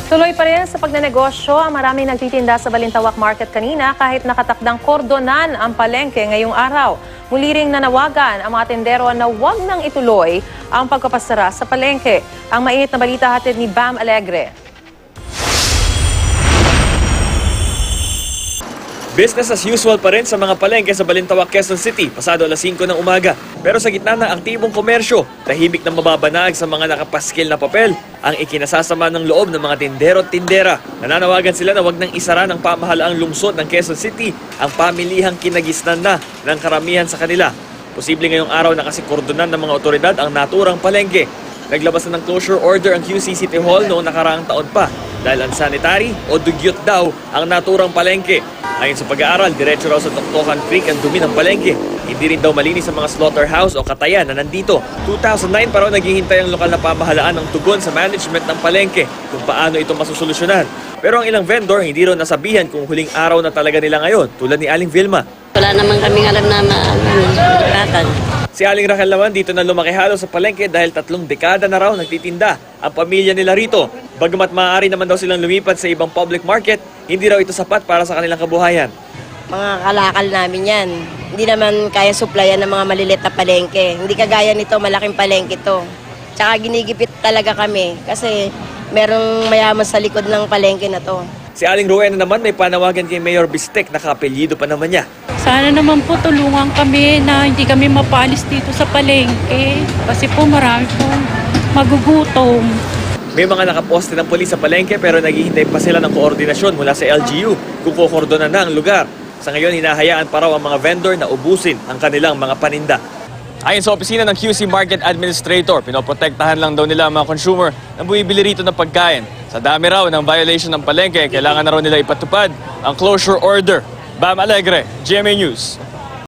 Tuloy pa rin sa pagnenegosyo ang maraming nagtitinda sa Balintawak Market kanina kahit nakatakdang kordonan ang palengke ngayong araw. Muli ring nanawagan ang mga tindero na huwag nang ituloy ang pagpapasara sa palengke. Ang mainit na balita hatid ni Bam Alegre. Business as usual pa rin sa mga palengke sa Balintawak, Quezon City, pasado alas 5 ng umaga. Pero sa gitna ng aktibong komersyo, tahimik na mababanag sa mga nakapaskil na papel ang ikinasasama ng loob ng mga tindero at tindera. Nananawagan sila na wag nang isara ng pamahalaang lungsod ng Quezon City ang pamilihang kinagisnan na ng karamihan sa kanila. Posible ngayong araw na kasi kordonan ng mga otoridad ang naturang palengke. Naglabas na ng closure order ang QC City Hall noong nakaraang taon pa dahil unsanitary o dugyot daw ang naturang palengke. Ayon sa pag-aaral, diretso raw sa Toktokan Creek ang dumi ng palengke. Hindi rin daw malinis ang mga slaughterhouse o katayan na nandito. 2009 pa raw naghihintay ang lokal na pamahalaan ng tugon sa management ng palengke kung paano ito masusolusyonan. Pero ang ilang vendor hindi raw nasabihan kung huling araw na talaga nila ngayon, tulad ni Aling Vilma. Wala naman kaming alam na matatan. Si Aling Raquel naman dito na lumaki sa palengke dahil 3 dekada na raw nagtitinda ang pamilya nila rito. Bagamat maaari naman daw silang lumipat sa ibang public market, hindi raw ito sapat para sa kanilang kabuhayan. Mga kalakal namin yan. Hindi naman kaya supplyan ng mga malilit na palengke. Hindi kagaya nito, malaking palengke to. Tsaka ginigipit talaga kami kasi merong mayaman sa likod ng palengke na to. Si Aling Rowena naman may panawagan kay Mayor Bistek na kaapelyido pa naman niya. Sana naman po tulungan kami na hindi kami mapalis dito sa palengke kasi po marami pong magugutom. May mga nakaposte ng pulis sa palengke pero naghihintay pa sila ng koordinasyon mula sa LGU kung kukordonan na ang lugar. Sa ngayon, hinahayaan pa raw ang mga vendor na ubusin ang kanilang mga paninda. Ayon sa opisina ng QC Market Administrator, pinoprotektahan lang daw nila ang mga consumer na bumibili rito ng pagkain. Sa dami raw ng violation ng palengke, kailangan na raw nila ipatupad ang closure order. Bam Alegre, GMA News.